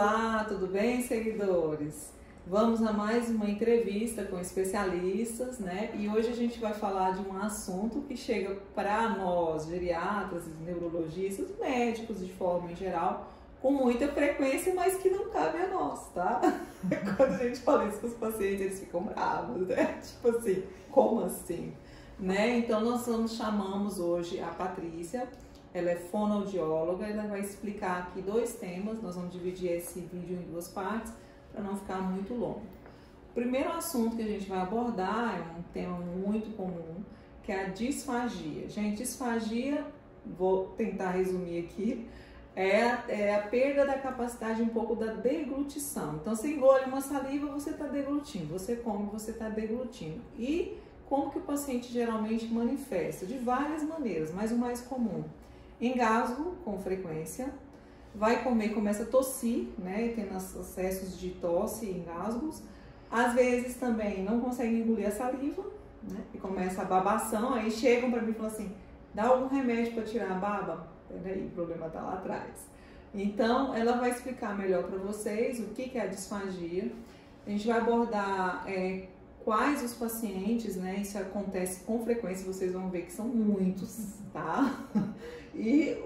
Olá, tudo bem, seguidores? Vamos a mais uma entrevista com especialistas, né? E hoje a gente vai falar de um assunto que chega para nós, geriatras, neurologistas, médicos de forma em geral, com muita frequência, mas que não cabe a nós, tá? Quando a gente fala isso com os pacientes, eles ficam bravos, né? Tipo assim, como assim? Né? Então nós chamamos hoje a Patrícia. Ela é fonoaudióloga, ela vai explicar aqui dois temas, nós vamos dividir esse vídeo em duas partes para não ficar muito longo. O primeiro assunto que a gente vai abordar é um tema muito comum, que é a disfagia. Gente, disfagia, vou tentar resumir aqui, é a perda da capacidade um pouco da deglutição. Então, você engole uma saliva, você está deglutindo, você come, você está deglutindo. E como que o paciente geralmente manifesta? De várias maneiras, mas o mais comum: engasgo com frequência, vai comer, começa a tossir, né, tendo acessos de tosse e engasgos. Às vezes também não consegue engolir a saliva, né, e começa a babação. Aí chegam para mim e falam assim: dá algum remédio para tirar a baba? Peraí, o problema tá lá atrás. Então, ela vai explicar melhor para vocês o que é a disfagia. A gente vai abordar quais os pacientes, né, isso acontece com frequência, vocês vão ver que são muitos, tá? E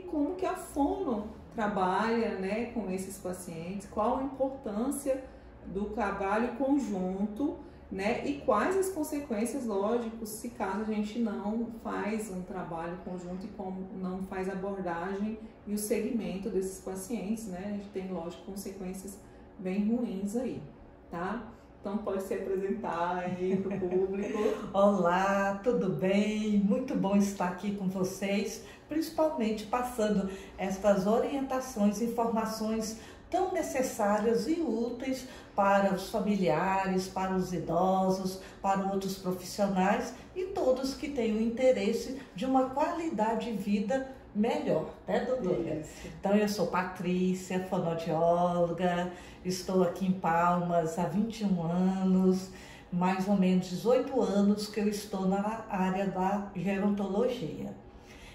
como que a fono trabalha, né, com esses pacientes, qual a importância do trabalho conjunto, né, e quais as consequências, lógico, se caso a gente não faz um trabalho conjunto e como não faz abordagem e o segmento desses pacientes, né, a gente tem, lógico, consequências bem ruins aí, tá? Então pode se apresentar aí para o público. Olá, tudo bem? Muito bom estar aqui com vocês, principalmente passando estas orientações, informações tão necessárias e úteis para os familiares, para os idosos, para outros profissionais e todos que têm o interesse de uma qualidade de vida melhor, né, doutora? Isso. Então, eu sou Patrícia, fonoaudióloga, estou aqui em Palmas há 21 anos, mais ou menos 18 anos que eu estou na área da gerontologia.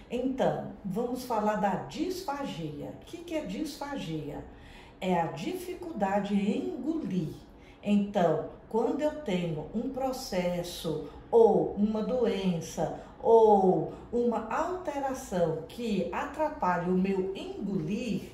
Então, vamos falar da disfagia. O que é disfagia? É a dificuldade em engolir. Então, quando eu tenho um processo ou uma doença ou uma alteração que atrapalha o meu engolir,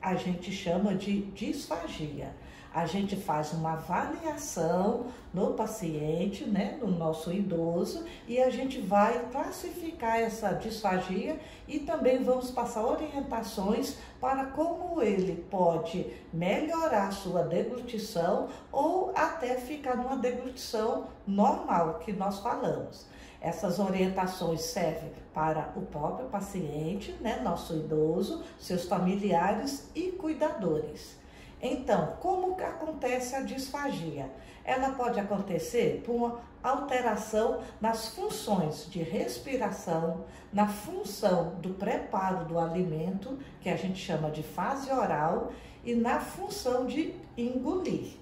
a gente chama de disfagia. A gente faz uma avaliação no paciente, né, no nosso idoso, e a gente vai classificar essa disfagia e também vamos passar orientações para como ele pode melhorar a sua deglutição ou até ficar numa deglutição normal que nós falamos. Essas orientações servem para o próprio paciente, né, nosso idoso, seus familiares e cuidadores. Então, como que acontece a disfagia? Ela pode acontecer por uma alteração nas funções de respiração, na função do preparo do alimento, que a gente chama de fase oral, e na função de engolir.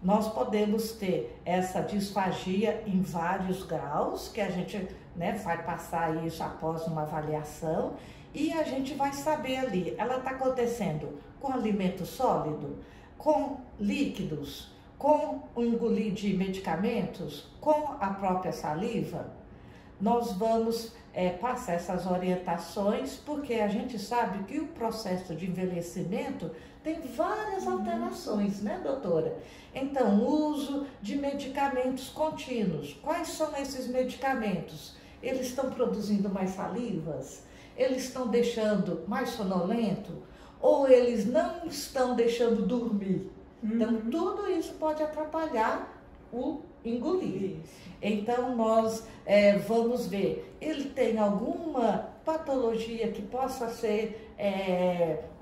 Nós podemos ter essa disfagia em vários graus, que a gente, né, vai passar isso após uma avaliação, e a gente vai saber ali, ela está acontecendo com alimento sólido, com líquidos, com o engolir de medicamentos, com a própria saliva. Nós vamos passar essas orientações, porque a gente sabe que o processo de envelhecimento tem várias alterações, né, doutora? Então, o uso de medicamentos contínuos. Quais são esses medicamentos? Eles estão produzindo mais salivas? Eles estão deixando mais sonolento? Ou eles não estão deixando dormir? Então, tudo isso pode atrapalhar o engolir. Então, nós vamos ver, ele tem alguma patologia que possa ser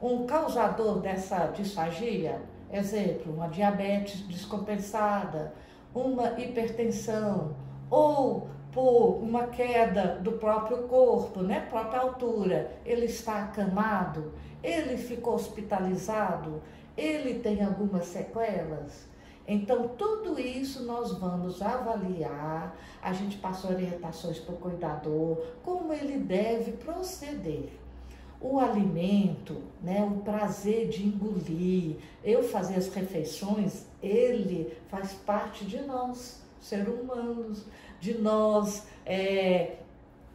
um causador dessa disfagia? Exemplo, uma diabetes descompensada, uma hipertensão, ou por uma queda do próprio corpo, né, própria altura, ele está acamado, ele ficou hospitalizado, ele tem algumas sequelas. Então, tudo isso nós vamos avaliar, a gente passa orientações para o cuidador, como ele deve proceder. O alimento, né, o prazer de engolir, eu fazer as refeições, ele faz parte de nós, seres humanos, de nós,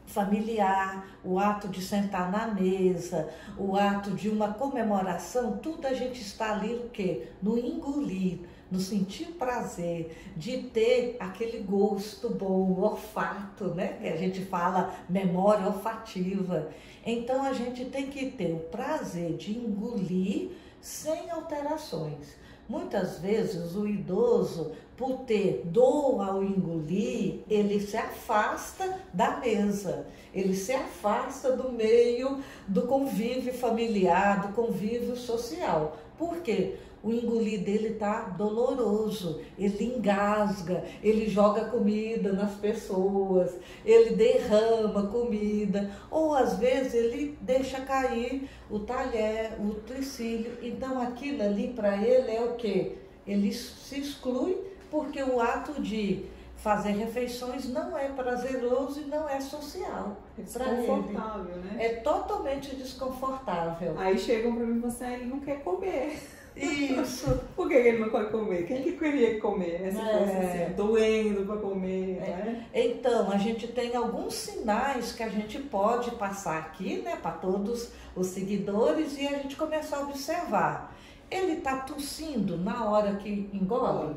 familiar, o ato de sentar na mesa, o ato de uma comemoração, tudo a gente está ali o quê? No engolir, no sentir prazer, de ter aquele gosto bom, o olfato, né? Que a gente fala memória olfativa. Então a gente tem que ter o prazer de engolir sem alterações. Muitas vezes o idoso, por ter dor ao engolir, ele se afasta da mesa, ele se afasta do meio do convívio familiar, do convívio social. Por quê? O engolir dele está doloroso, ele engasga, ele joga comida nas pessoas, ele derrama comida, ou às vezes ele deixa cair o talher, o utensílio. Então aquilo ali para ele é o quê? Ele se exclui porque o ato de fazer refeições não é prazeroso e não é social. É desconfortável, né? É totalmente desconfortável. Aí chegam para mim e falam assim, ele não quer comer. Isso. Por que ele não pode comer? Quem que queria comer, né? Se fosse assim, doendo para comer, né? Então, a gente tem alguns sinais que a gente pode passar aqui, né, para todos os seguidores e a gente começar a observar. Ele está tossindo na hora que engole?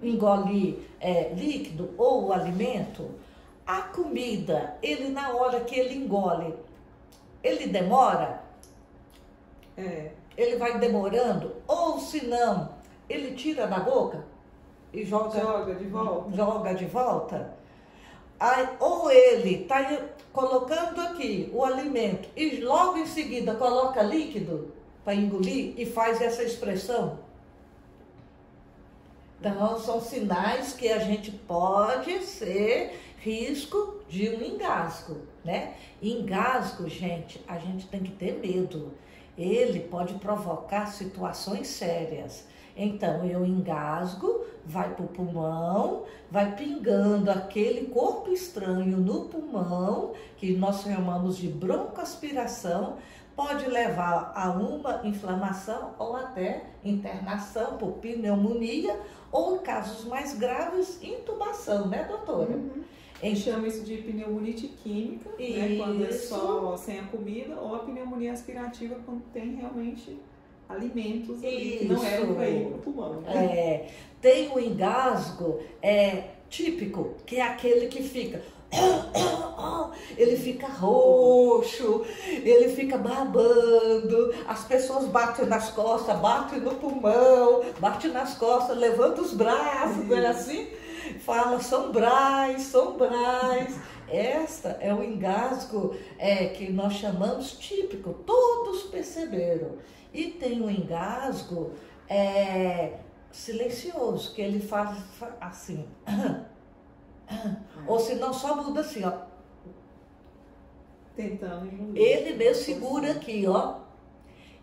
Engole líquido ou o alimento? A comida, ele na hora que ele engole, ele demora? Ele vai demorando, ou se não, ele tira da boca e joga de volta. Joga de volta. Aí, ou ele está colocando aqui o alimento e logo em seguida coloca líquido para engolir e faz essa expressão. Então, são sinais que a gente pode ser risco de um engasgo, né? Engasgo, gente, a gente tem que ter medo. Ele pode provocar situações sérias. Então, eu engasgo, vai para o pulmão, vai pingando aquele corpo estranho no pulmão, que nós chamamos de broncoaspiração, pode levar a uma inflamação ou até internação por pneumonia, ou em casos mais graves, intubação, né, doutora? A gente chama isso de pneumonite química, né, quando é só sem a comida, ou a pneumonia aspirativa quando tem realmente alimentos ali, que não eram para ir para o pulmão. Né? Tem o engasgo típico, que é aquele que fica... Ele fica roxo, ele fica babando, as pessoas batem nas costas, batem no pulmão, batem nas costas, levanta os braços, não é assim? Fala, São Brás, São Brás. Esta é o engasgo que nós chamamos típico, todos perceberam. E tem um engasgo silencioso, que ele faz assim... Ou se não, só muda assim, ó. Tentando engolir. Ele mesmo segura aqui, ó.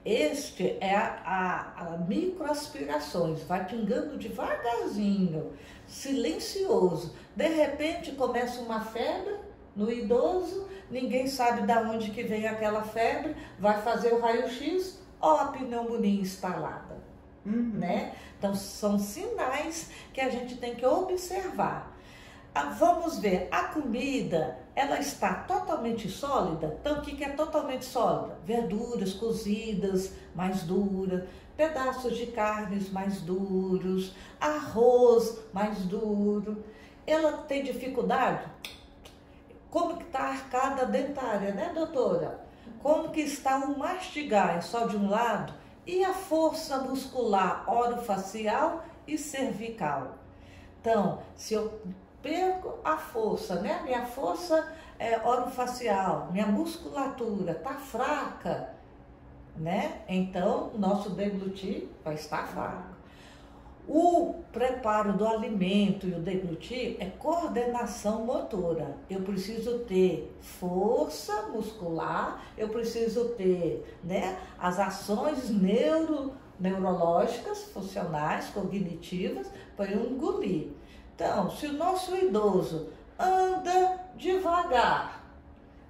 Este é a microaspirações, vai pingando devagarzinho, silencioso. De repente começa uma febre no idoso, ninguém sabe de onde que vem aquela febre, vai fazer o raio-x, ó, a pneumonia instalada, né? Então são sinais que a gente tem que observar. Vamos ver, a comida, ela está totalmente sólida? Então, o que é totalmente sólida? Verduras cozidas, mais duras, pedaços de carnes mais duros, arroz mais duro. Ela tem dificuldade? Como que está a arcada dentária, né, doutora? Como que está o mastigar? É só de um lado? E a força muscular orofacial e cervical? Então, se eu perco a força, né? Minha força orofacial, minha musculatura está fraca, né? Então, nosso deglutir vai estar fraco. O preparo do alimento e o deglutir é coordenação motora. Eu preciso ter força muscular, eu preciso ter, né, as ações neurológicas, funcionais, cognitivas, para eu engolir. Então, se o nosso idoso anda devagar,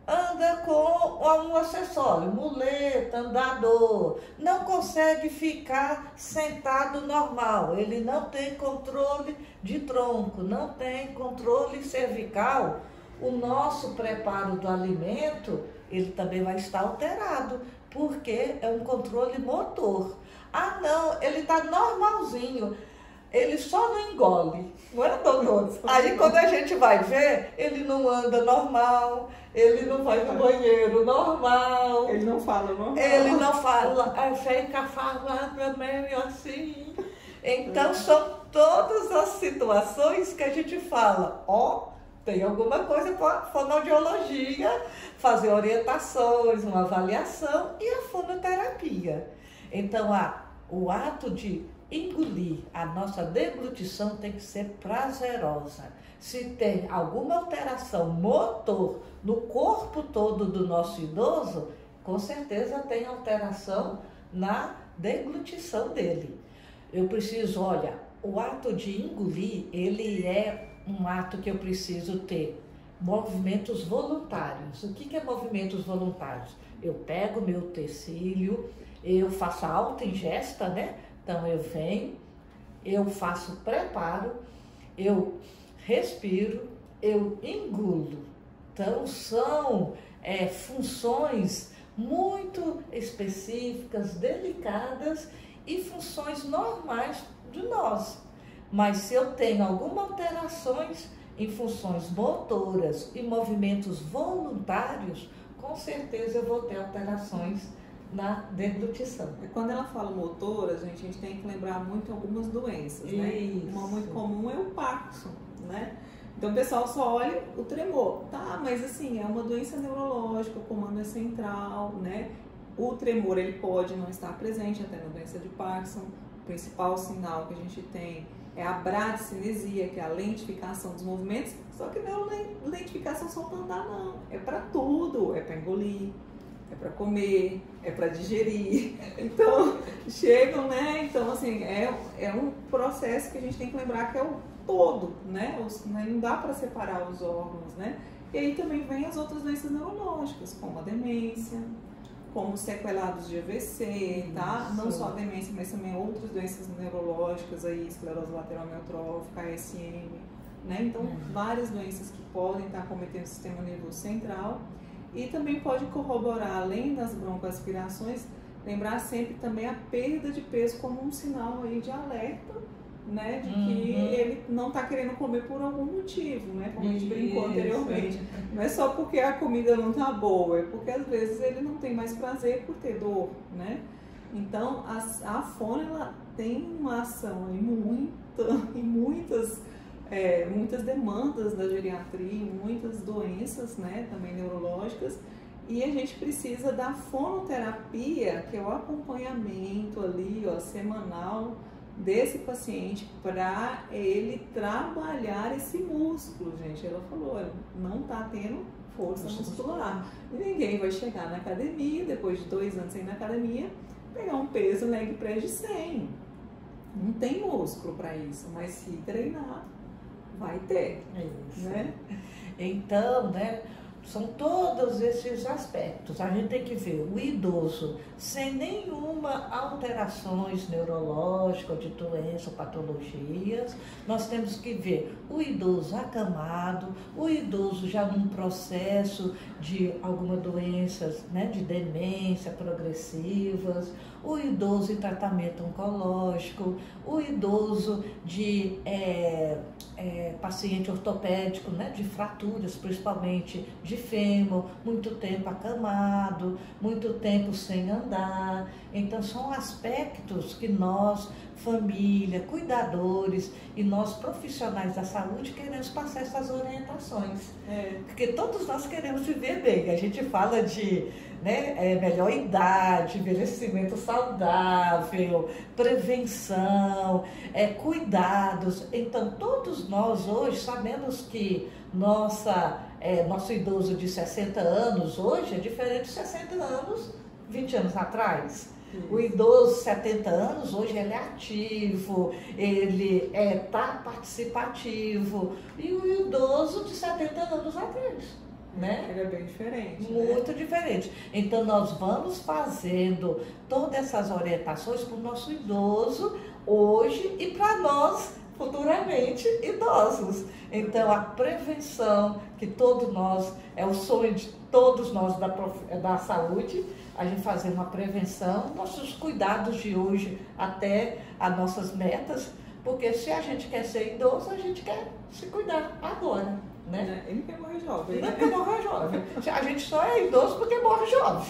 anda com um acessório, muleta, andador, não consegue ficar sentado normal, ele não tem controle de tronco, não tem controle cervical, o nosso preparo do alimento, ele também vai estar alterado, porque é um controle motor. Ah não, ele está normalzinho, ele só não engole, não é, doutor? Aí quando a gente vai ver, ele não anda normal, ele não vai no banheiro normal. Ele não fala normal. Ele não fala, fica falando meio assim. Então são todas as situações que a gente fala, tem alguma coisa para a fonoaudiologia, fazer orientações, uma avaliação e a fonoterapia. Então o ato de engolir, a nossa deglutição tem que ser prazerosa. Se tem alguma alteração motor no corpo todo do nosso idoso, com certeza tem alteração na deglutição dele. Eu preciso, o ato de engolir, ele é um ato que eu preciso ter movimentos voluntários. O que é movimentos voluntários? Eu pego meu utensílio, eu faço a autoingesta, né? Então eu venho, eu faço preparo, eu respiro, eu engulo. Então são funções muito específicas, delicadas e funções normais de nós. Mas se eu tenho algumas alterações em funções motoras e movimentos voluntários, com certeza eu vou ter alterações na deglutição. Quando ela fala motora, gente, a gente tem que lembrar muito algumas doenças, né? Isso. Uma muito comum é o Parkinson, né? Então o pessoal só olha o tremor, tá? Mas assim, é uma doença neurológica, o comando é central, né? O tremor, ele pode não estar presente até na doença de Parkinson. O principal sinal que a gente tem é a bradicinesia, que é a lentificação dos movimentos, só que não é lentificação só para andar, não. É para tudo, é para engolir, é para comer, é para digerir. Então, chegam, né? Então, assim, é um processo que a gente tem que lembrar que é o todo, né? Não dá para separar os órgãos, né? E aí também vem as outras doenças neurológicas, como a demência, como os sequelados de AVC, tá? Não só a demência, mas também outras doenças neurológicas, aí, esclerose lateral amiotrófica, ASM, né? Então, várias doenças que podem estar cometendo o sistema nervoso central. E também pode corroborar, além das broncoaspirações, lembrar sempre também a perda de peso como um sinal aí de alerta, né? De que ele não está querendo comer por algum motivo, né? Como a gente brincou anteriormente. Não é só porque a comida não está boa, é porque às vezes ele não tem mais prazer por ter dor, né? Então, a fono, ela tem uma ação aí muitas demandas da geriatria, muitas doenças, né, também neurológicas, e a gente precisa da fonoterapia, que é o acompanhamento ali, semanal desse paciente para ele trabalhar esse músculo, gente. Ela falou, não está tendo força muscular. E ninguém vai chegar na academia, depois de 2 anos sem ir na academia, pegar um peso leg press de 100. Não tem músculo para isso, mas se treinar, vai ter. Isso. Né? Então, né, são todos esses aspectos. A gente tem que ver o idoso sem nenhuma alterações neurológicas, de doença ou patologias. Nós temos que ver o idoso acamado, o idoso já num processo de alguma doenças, né, de demência progressivas, o idoso em tratamento oncológico, o idoso de paciente ortopédico, né, de fraturas, principalmente de fêmur, muito tempo acamado, muito tempo sem andar. Então são aspectos que nós, família, cuidadores e nós profissionais da saúde queremos passar essas orientações. Porque todos nós queremos viver bem. A gente fala de melhor idade, envelhecimento saudável, prevenção, cuidados. Então todos nós hoje sabemos que nosso idoso de 60 anos hoje é diferente de 60 anos 20 anos atrás. O idoso de 70 anos, hoje ele é ativo, ele está participativo. E o idoso de 70 anos atrás. né? Ele é bem diferente. Muito diferente. Então, nós vamos fazendo todas essas orientações para o nosso idoso hoje e para nós futuramente idosos. Então, a prevenção, que todos nós, é o sonho de todos nós da saúde, a gente fazer uma prevenção, nossos cuidados de hoje até as nossas metas, porque se a gente quer ser idoso, a gente quer se cuidar agora, né? Ele quer morrer jovem. Não quer morrer jovem. A gente só é idoso porque morre jovem.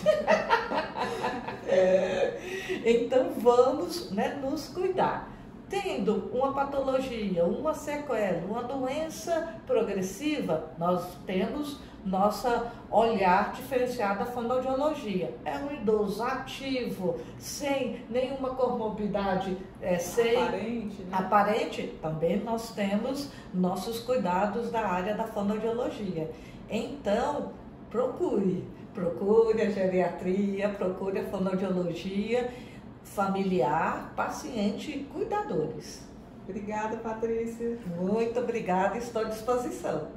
Então vamos, né, nos cuidar. Tendo uma patologia, uma sequela, uma doença progressiva, nós temos nossa olhar diferenciado da fonoaudiologia. É um idoso ativo, sem nenhuma comorbidade aparente, também nós temos nossos cuidados da área da fonoaudiologia. Então, procure a geriatria, procure a fonoaudiologia familiar, paciente e cuidadores. Obrigada, Patrícia. Muito obrigada, estou à disposição.